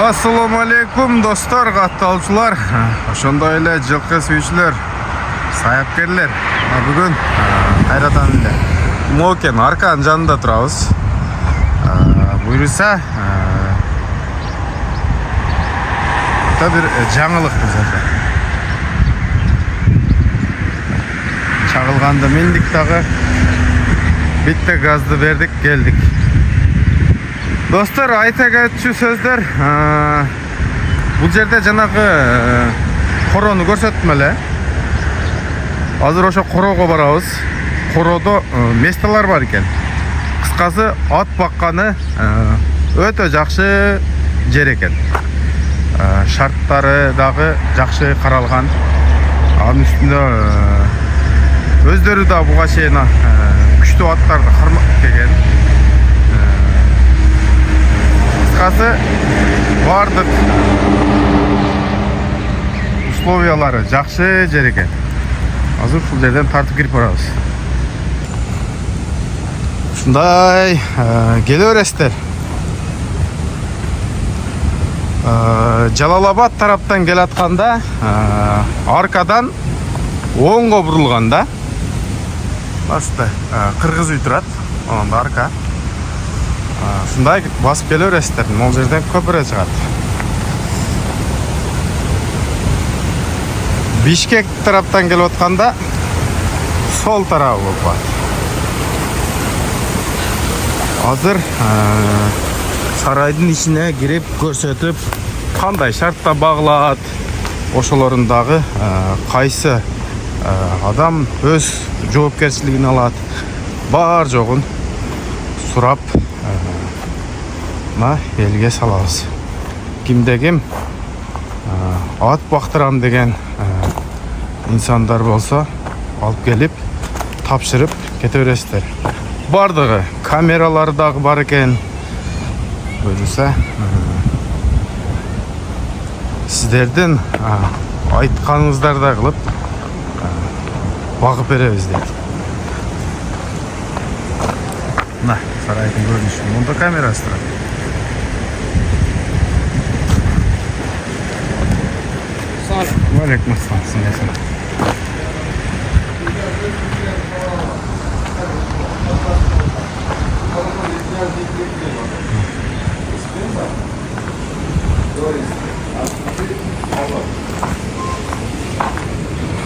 Assalamu alaikum dostlar, qattалчылар, ошондой эле жылкы сүйүүчүлөр, саяпкерлер. Бүгүн кайрадан эле Мокен арканын жанында турабыз. Буюрса, бир жаңылык бул жерде. Чагылганды мендик дагы. Битте газды бердик, келдик. Достlar, айта кетчү сөздөр. Бул жерде жанагы корону көрсөттүм эле. Азыр ошо корого барабыз. Кородо месталар бар экен. Кыскасы, ат бакканы өтө жакшы жер экен. Шарттары дагы жакшы каралган. Анын үстүндө өздөрү да буга чейин күчтүү аттарды кармап келген. Бардык условиялары жакшы жер экен. Азыр ушул жерден тартып кирип барабыз. Ушундай келе бересиздер. Жалалабад тараптан келатканда аркадан оңго бурулганда басты кыргыз үй турат. Онда арка. Шундай басып келе бересиздер. Могул жерден көпүрө чыгат. Бишкек тараптан келип атканда сол тарабы болуп калат. Азыр сарайдын ичине кирип көрсөтүп, кандай шартта багылат, ошолорун дагы кайсы адам өз жоопкерчилигин алат, бар жогун сурап элге салабыз. Кимде ким ат бактырам деген инсандар болсо алып келип тапшырып кете бересиздер. Бардыгы камералар дагы бар экен. Буюрса сиздердин айтканыңыздардай кылып багып беребиз дейт. Мына сарайдын көрүнүшү. Мында камерасы турат. Валейкум ассалам.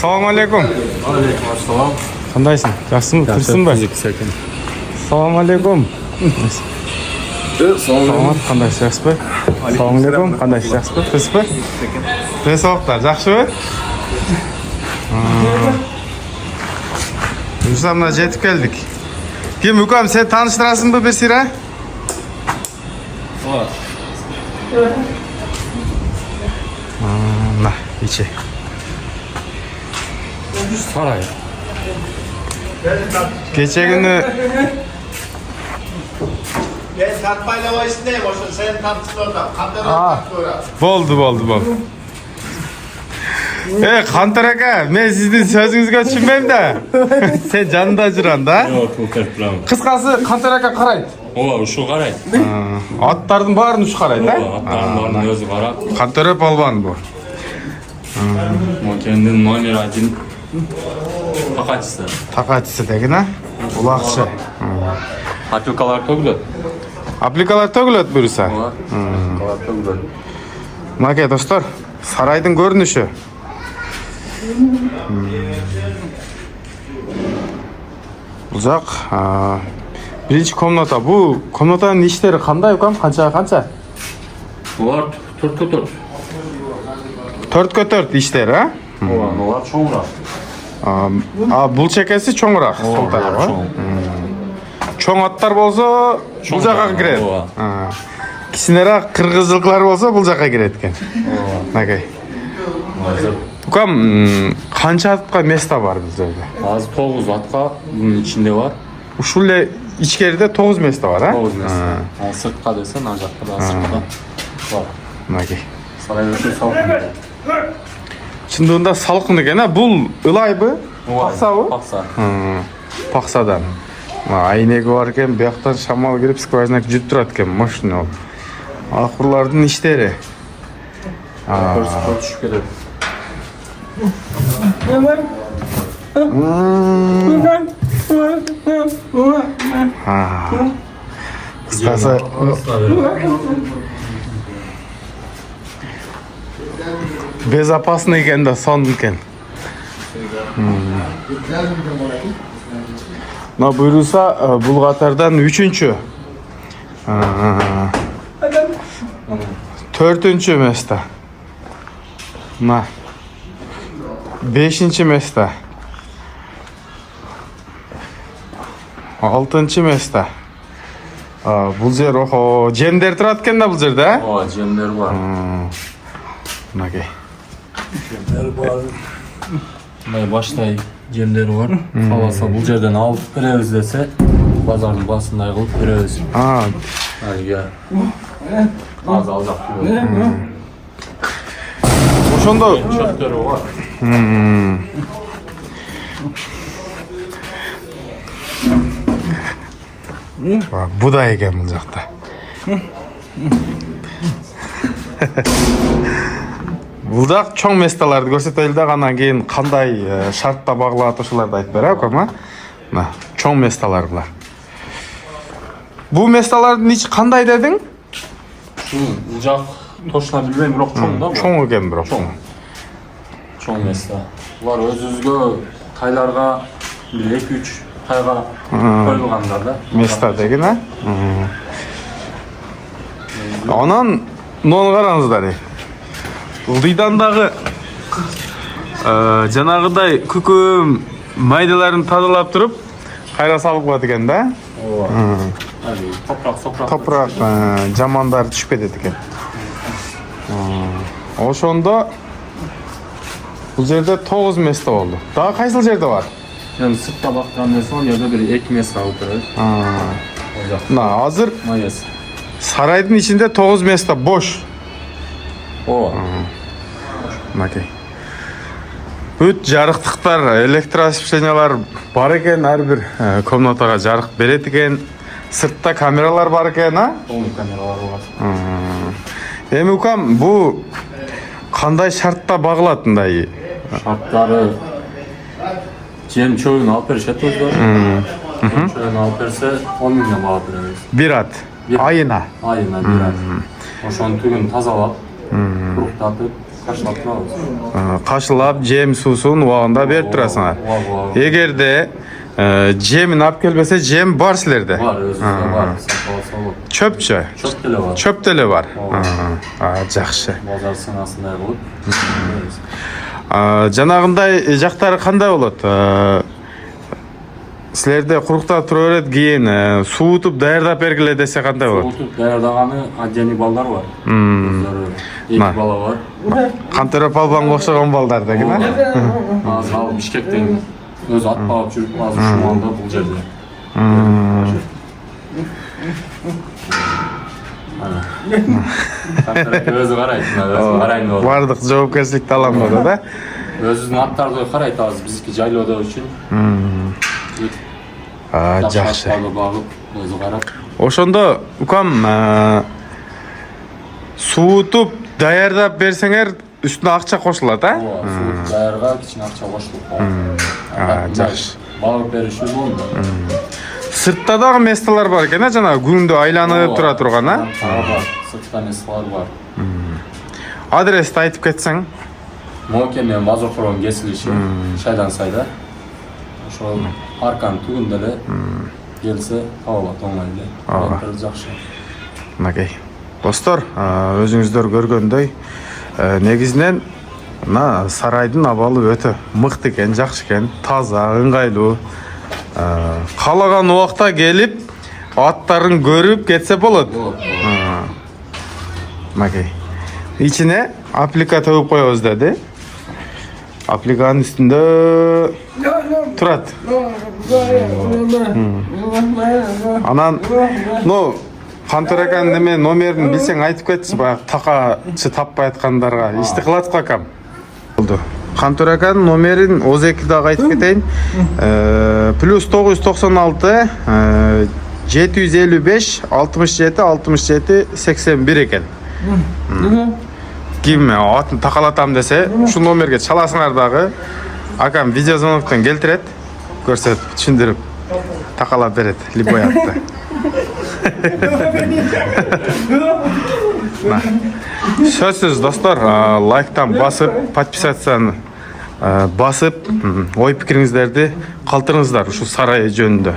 Салам алейкум. Алейкум ассалам. Кандайсың? Жакшысыңбы? Тырсыңбы? Салам алейкум. Саламат, кандайсың? Жакшысызбы? Салам алейкум. Кандайсың? Жакшысызбы? Тырсызбы? Денсаулыктар жакшыбы? Буюрса мына жетип келдик. Ким укам, сен тааныштырасыңбы бир сыйра? Мына ичи. Сарай. Кече күнү Ben tatmayla o isteyim olsun, sen tatsın orada. Болды. Кантар ака, мен сиздин сөзүңүзгө түшүнбөйм да. Сен жанында жүрөң да. Yok, okey, bravo. Кыскасы, Кантар ака карайт. Ова, ушу карайт. Аттардын баарын ушу карайт, да? Аттардын баарын өзү карап. Кантар балбан бу. Мокендин номер 1 такачысы. Такачысы деген, а? Улакчы. Апилкалар төгүлөт. Апликалар төгүлөт буюрса. Апилкалар төгүлөт. Мынакей достор, сарайдын көрүнүшү. Бул жак биринчи комната. Бул комнатанын иштери кандай укам? Канча? Булар 4x4. 4x4 иштери, а? Ова, булар чоңураак. Бул чекеси чоңураак, сол тарабы. Чоң аттар болсо бул жака кирет. Кичинераак кыргыз жылкылар болсо бул жака кирет экен. Мынакей. Укам, канча атка место бар бул жерде? Азыр 9 атка бунун ичинде бар. Ушул эле ичкерide 9 место бар, а? 9 место. Ал сыртка десен, ал жакта да сыртка бар. Мынакей. Сарай өтө салкын. Чындыгында салкын экен, а? Бул ылайбы? Паксабы? Пакса. Паксадан. Айнеги бар экен, бияктан шамал кирип, скважина жүрүп турат экен, мощный болуп. Акурлардын иштери. Көрсөтүп түшүп кетет. Кыскасы безопасный экен да, сонун экен. Мына буйруса бул катардан 3-чү. 4-чү место. Мына 5-чү место. 6-чы место. Бул жер охо, жемдер турат экен да бул жерде, Ооба, жемдер бар. Мынакей. Жемдер бар. Мындай баштай жемдер бар. Каласа бул жерден алып беребиз десе, базардын басындай кылып беребиз. Алга. Az alacak gibi. Ошондо Çöpleri var. Будай экен бул жакта. Бул жак чоң месталарды көрсөтөлү да, анан кийин кандай шартта багылат ошолорду айтып бере акам, а? Мына чоң месталар булар. Бул месталардын ичи кандай дедиң? Бул жак точно билбейм, бирок чоң да. Чоң экен бирок. Чоң места. Булар өзүбүзгө тайларга 1-2-3 тайга коюлгандар да. Места деген, а? Анан муну караңыздар. Ылдыйдан дагы жанагыдай күкүм майдаларын тазалап туруп, кайра салып коет экен да? Ооба. Топrak. Топурак жамандар түшүп кетет экен. Ошондо бул жерде 9 место болду. Дагы кайсыл жерде бар? Yani sırtta baktığında son yerde bir ek mesra oturuyor. Мына азыр Mayıs. сарайдын ичинде 9 место бош. O. Мынакей. Бүт жарыктыктар, электроосвещениялар бар экен, ар бир комнатага жарык берет экен. Сыртта камералар бар экен, а? Onun kameraları var. Эми укам, бу кандай шартта багылат мындай? Şartları Cem çoğunu alıp verişet özler. Çoğunu alıp verse 10 milyon alıp veririz. Bir at. Ayına. Ayına bir ay. O şu an tügün tazalap, kuruktatıp, kaşlatıp alırız. Кашылап, жем суусун убагында берип турасыңар. Эгерде жемин алып келбесе, жем бар силерде. Var, özünde var. Satı olsa olur. Çöpçü. Çöp dili var. Çöp деле бар. Жакшы. Bazar sınasında bulup. Жанагындай жактары кандай болот? Силерде куруктап тура берет, кийин суутуп даярдап бергиле десе кандай болот? Soğutup dayardağanı adjeni ballar var. Özleri, iki bala var. Кантөрө палбанга окшогон балдар деген, а? Az alıp Bişkek'ten öz at bağıp çürüp az şu anda bul жерде. Өзі қарайды, өзі қарайын болды. Бардык жоопкерчиликти алам болду да. Өзүнүн аттарды карайт азыр биздики жайлоодо үчүн. Жакшы. Багып, өзү карап. Ошондо укам суутуп даярдап берсеңер үстүнө акча кошулат, а? Суу даярга кичине акча кошулуп. Жакшы. Багып бериши болду. Сыртта дагы месталар бар экен, жана күндү айланып тура турган, а? Бар, сыртта месталар бар. Адрести айтып кетсең. Моке менен Базокорон кесилиши Шайдан сайда. Ошол арканын түгүндө эле келсе таба алат оңой. Жакшы. Мынакей. Достор, өзүңүздөр көргөндөй, негизинен мына сарайдын абалы өтө мыкты экен, жакшы экен, таза, ыңгайлуу. Каалаган убакта келип, аттарын көрүп кетсе болот. Мынакей. Ичине аплика төгүп коебуз деди. Апликанын үстүндө турат. Анан, Кантөр аканын неме номерин билсең айтып кетчи, баягы такачы таппай аткандарга ишти кылат го акам. Болду. Кантөр аканын номерин ОЗ2 дагы айтып кетейин. +996 755 67 67 81 eкен. Ким атын такалатам десе, ушул номерге чаласыңар дагы. Акам видеозвоноктон келтирет, көрсөтүп, түшүндүрүп такалап берет любой атты. Сөзсүз достор, лайктан басып, подписацияны басып, ой пикириңиздерди калтырыңыздар ушул сарай жөнүндө.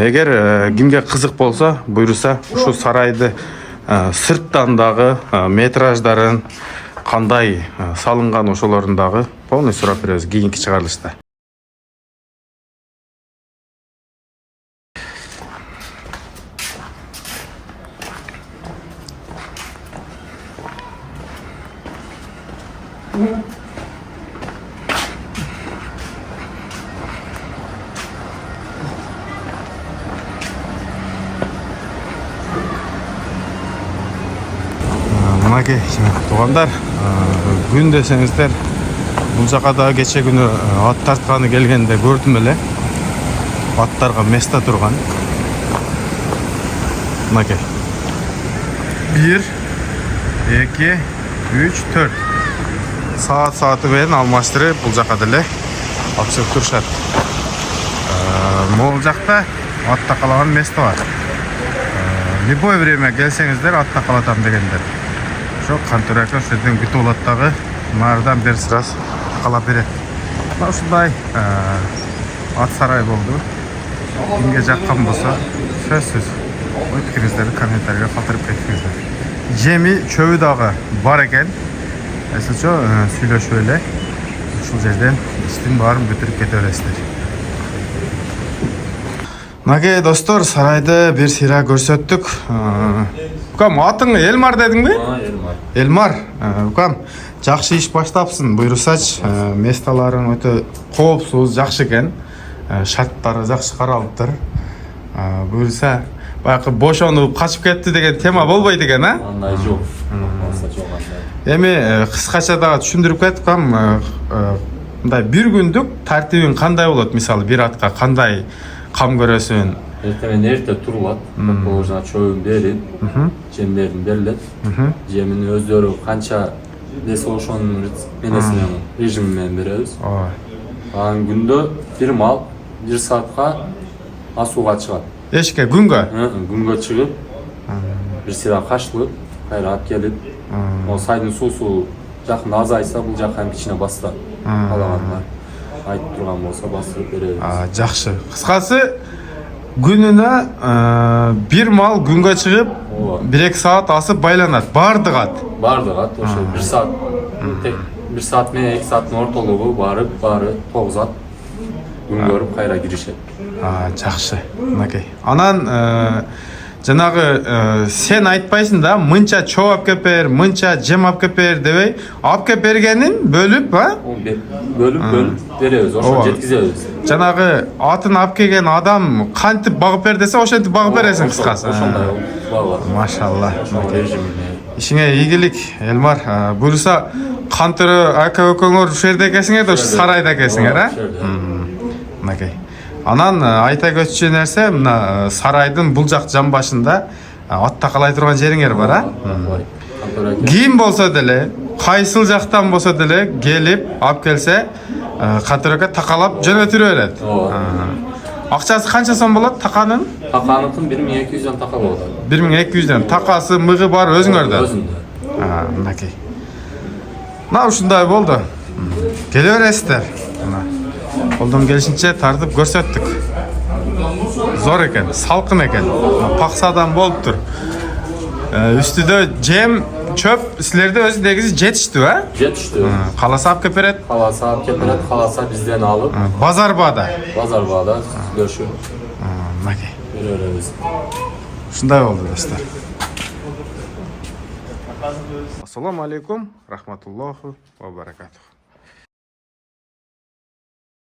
Эгер кимге кызык болсо, буйруса ушул сарайды сырттан дагы метраждарын кандай салынган ошолордун дагы полный сурап беребиз кийинки чыгарылышта. Мынакей туугандар, күн десеңиздер, бул жака да кече күнү ат тартканы келгенде көрдүм эле. Аттарга места турган. Мынакей. 1 2 3 4 сааты менен алмаштырып бул жака деле алып чыгып турушат. Могул жакта ат такалаган места бар. Любой время келсеңиздер ат такалатам дегендер. Кантөр ака сізден күтіп олады дағы нардан бер сырас такалап берет. Ушундай ат сарай болду. Кимге жаккан болсо сөзсүз ой пикириңиздерди комментарийге калтырып кетиңиздер. Жеми чөбү дагы бар экен. Эсилчө сүйлөшүп эле ушул жерден иштин баарын бүтүрүп кете бересиздер. Мынакей достор, сарайды бир сыйра көрсөттүк. Укам, атың Элмар дедиңби? Элмар, укам, жакшы иш баштапсың. Буйрусач, месталарың өтө коопсуз, жакшы экен. Шарттары жакшы каралыптыр. Буйруса, баягы бошонуп качып кетти деген тема болбойт экен, а? Андай жок. Эми кыскача дагы түшүндүрүп кет, укам, мындай бир күндүк тартибиң кандай болот? Мисалы, бир атка кандай кам көрөсүң? Эртемен эрте турулат, положена чөбүн берип, жемдерин берилет. Жемин өздөрү канча десе ошонун менесинен режим менен беребиз. Анан күндө бир мал 1 саатка асууга чыгат. Эшикке күнгө? Күнгө чыгып, бир сыйра качылып, кайра алып келип, сайдын суусу жакында азайса, бул жака кичине басса, калагандар айтып турган болсо бастырып беребиз. Жакшы. Кыскасы күнүнө бир мал күнгө чыгып, 1-2 саат асып байланат. Бардык ат. Ошо 1 саат. 1 саат менен 2 сааттын ортолугу бары 9 ат күн көрүп кайра киришет. Жакшы. Мынакей. Анан жанагы сен айтпайсың да, мынча чоо алып кеп бер, мынча жем алып кеп бер дебей, алып кеп бергенин бөлүп, бөлүп беребиз, ошо жеткизебиз. Жанагы атын алып келген адам кантип багып бер десе, ошентип багып бересиң кыскасы. Ошондой багып. Машалла. Ишиңе ийгилик, Элмар. Буюрса, Кантөрө ака экөөңөр ушул жерде экенсиңер да, ушу сарайда экенсиңер, а? Мынакей. Анан айта көтчү нерсе, мына сарайдын бул жак жамбашында ат такалай турган жериңер бар, а? Ким болсо деле, кайсыл жактан болсо деле келип алып келсе, Кантөрөкө такалап жөнөтүрө берет. Акчасы канча сом болот таканын? Таканыкын 1200 така болот. 1200 такасы, мыгы бар өзүңөрдө. Өзүндө. Мынакей. Мына ушундай болду. Келе бересиздер. Колдон келишинче тартып көрсөттүк. Зор экен, салкын экен. Паксадан болуптур. Үстүдө жем, чөп силерде өзү негизи жетиштүү, а? Жетиштүү. Каласа алып кеп берет. Каласа бизден алып. Базарбада көрүшүп. Мынакей. Беребиз. Ушундай болду достор. Ассаламу алейкум, рахматуллаху ва баракатух.